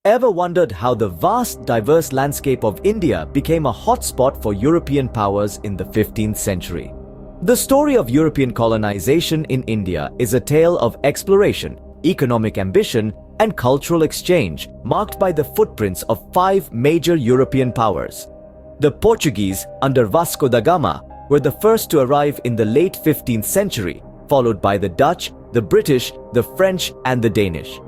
Ever wondered how the vast, diverse landscape of India became a hotspot for European powers in the 15th century? The story of European colonization in India is a tale of exploration, economic ambition, and cultural exchange, marked by the footprints of 5 major European powers. The Portuguese, under Vasco da Gama, were the first to arrive in the late 15th century, followed by the Dutch, the British, the French, and the Danish.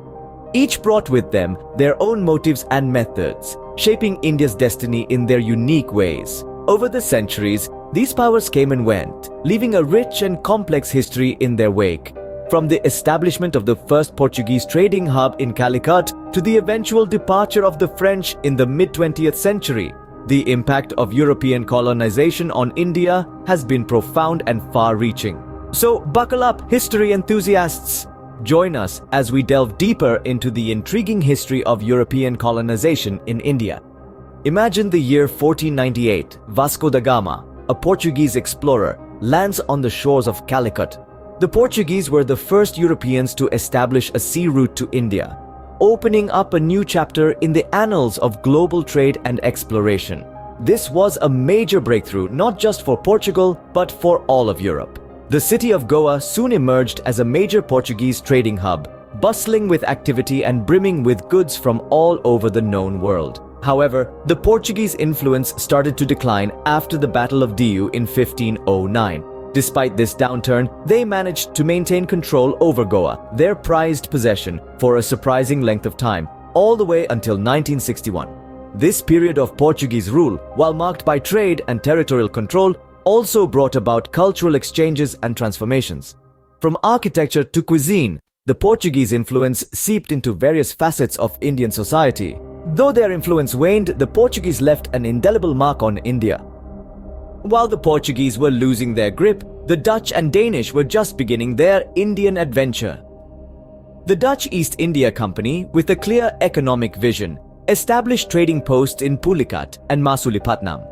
Each brought with them their own motives and methods, shaping India's destiny in their unique ways. Over the centuries, these powers came and went, leaving a rich and complex history in their wake. From the establishment of the first Portuguese trading hub in Calicut to the eventual departure of the French in the mid-20th century, the impact of European colonization on India has been profound and far-reaching. So buckle up, history enthusiasts! Join us as we delve deeper into the intriguing history of European colonization in India. Imagine the year 1498. Vasco da Gama, a Portuguese explorer, lands on the shores of Calicut. The Portuguese were the first Europeans to establish a sea route to India, opening up a new chapter in the annals of global trade and exploration. This was a major breakthrough not just for Portugal, but for all of Europe. The city of Goa soon emerged as a major Portuguese trading hub, bustling with activity and brimming with goods from all over the known world. However, the Portuguese influence started to decline after the Battle of Diu in 1509. Despite this downturn, they managed to maintain control over Goa, their prized possession, for a surprising length of time, all the way until 1961. This period of Portuguese rule, while marked by trade and territorial control, also brought about cultural exchanges and transformations. From architecture to cuisine, the Portuguese influence seeped into various facets of Indian society. Though their influence waned, the Portuguese left an indelible mark on India. While the Portuguese were losing their grip, the Dutch and Danish were just beginning their Indian adventure. The Dutch East India Company, with a clear economic vision, established trading posts in Pulicat and Masulipatnam.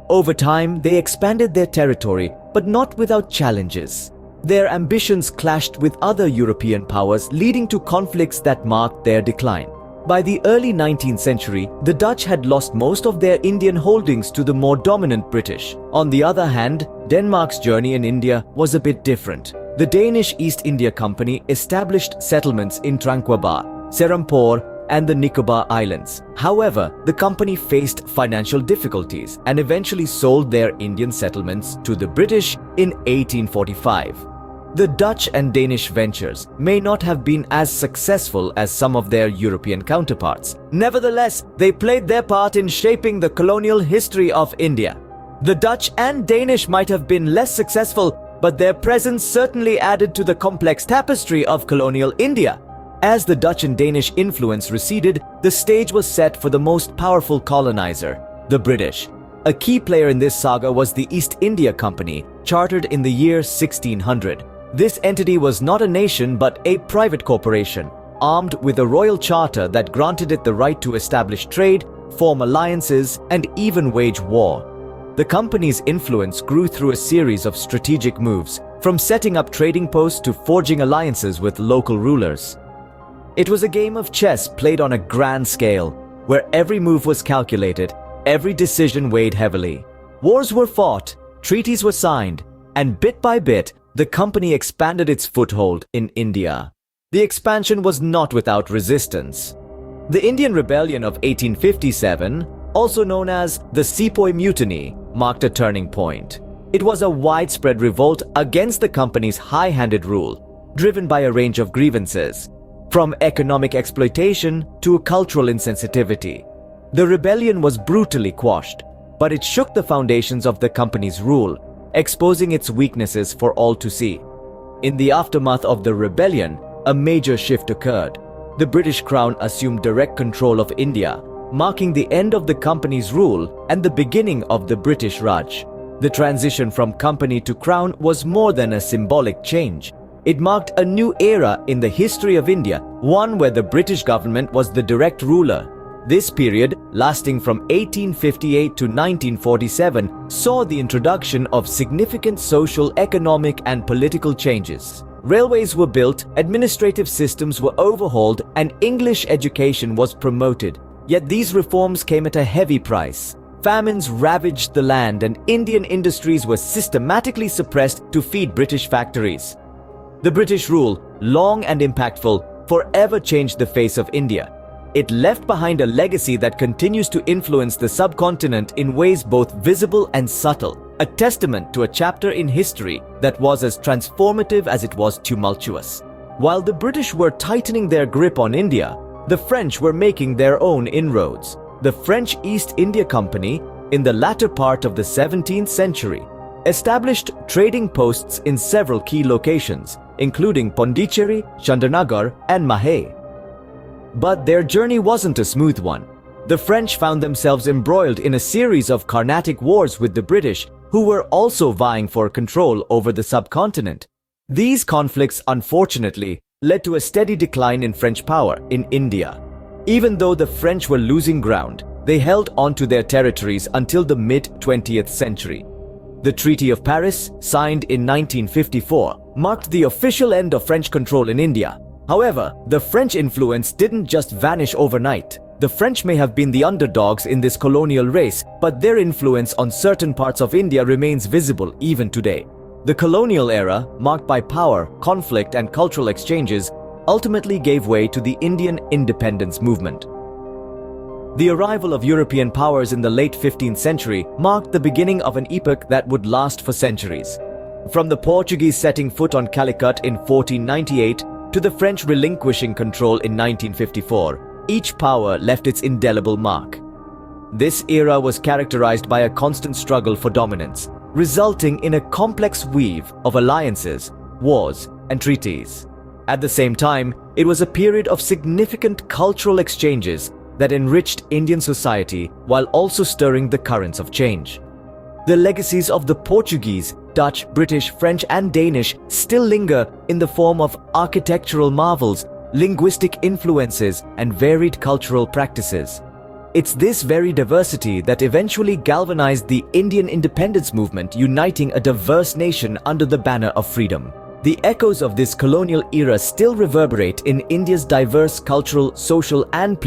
Over time, they expanded their territory, but not without challenges. Their ambitions clashed with other European powers, leading to conflicts that marked their decline. By the early 19th century, the Dutch had lost most of their Indian holdings to the more dominant British. On the other hand, Denmark's journey in India was a bit different. The Danish East India Company established settlements in Tranquebar, Serampore, and the Nicobar Islands. However, the company faced financial difficulties and eventually sold their Indian settlements to the British in 1845. The Dutch and Danish ventures may not have been as successful as some of their European counterparts. Nevertheless, they played their part in shaping the colonial history of India. The Dutch and Danish might have been less successful, but their presence certainly added to the complex tapestry of colonial India. As the Dutch and Danish influence receded, the stage was set for the most powerful colonizer, the British. A key player in this saga was the East India Company, chartered in the year 1600. This entity was not a nation but a private corporation, armed with a royal charter that granted it the right to establish trade, form alliances, and even wage war. The company's influence grew through a series of strategic moves, from setting up trading posts to forging alliances with local rulers. It was a game of chess played on a grand scale, where every move was calculated, every decision weighed heavily. Wars were fought, treaties were signed, and bit by bit, the company expanded its foothold in India. The expansion was not without resistance. The Indian Rebellion of 1857, also known as the Sepoy Mutiny, marked a turning point. It was a widespread revolt against the company's high-handed rule, driven by a range of grievances, from economic exploitation to cultural insensitivity. The rebellion was brutally quashed, but it shook the foundations of the company's rule, exposing its weaknesses for all to see. In the aftermath of the rebellion, a major shift occurred. The British Crown assumed direct control of India, marking the end of the company's rule and the beginning of the British Raj. The transition from company to crown was more than a symbolic change. It marked a new era in the history of India, one where the British government was the direct ruler. This period, lasting from 1858 to 1947, saw the introduction of significant social, economic, and political changes. Railways were built, administrative systems were overhauled, and English education was promoted. Yet these reforms came at a heavy price. Famines ravaged the land and Indian industries were systematically suppressed to feed British factories. The British rule, long and impactful, forever changed the face of India. It left behind a legacy that continues to influence the subcontinent in ways both visible and subtle, a testament to a chapter in history that was as transformative as it was tumultuous. While the British were tightening their grip on India, the French were making their own inroads. The French East India Company, in the latter part of the 17th century, established trading posts in several key locations, including Pondicherry, Chandanagar, and Mahé. But their journey wasn't a smooth one. The French found themselves embroiled in a series of Carnatic wars with the British, who were also vying for control over the subcontinent. These conflicts, unfortunately, led to a steady decline in French power in India. Even though the French were losing ground, they held on to their territories until the mid-20th century. The Treaty of Paris, signed in 1954, marked the official end of French control in India. However, the French influence didn't just vanish overnight. The French may have been the underdogs in this colonial race, but their influence on certain parts of India remains visible even today. The colonial era, marked by power, conflict, and cultural exchanges, ultimately gave way to the Indian independence movement. The arrival of European powers in the late 15th century marked the beginning of an epoch that would last for centuries. From the Portuguese setting foot on Calicut in 1498 to the French relinquishing control in 1954, each power left its indelible mark. This era was characterized by a constant struggle for dominance, resulting in a complex weave of alliances, wars, and treaties. At the same time, it was a period of significant cultural exchanges that enriched Indian society while also stirring the currents of change. The legacies of the Portuguese, Dutch, British, French, and Danish still linger in the form of architectural marvels, linguistic influences, and varied cultural practices. It's this very diversity that eventually galvanized the Indian independence movement, uniting a diverse nation under the banner of freedom. The echoes of this colonial era still reverberate in India's diverse cultural, social, and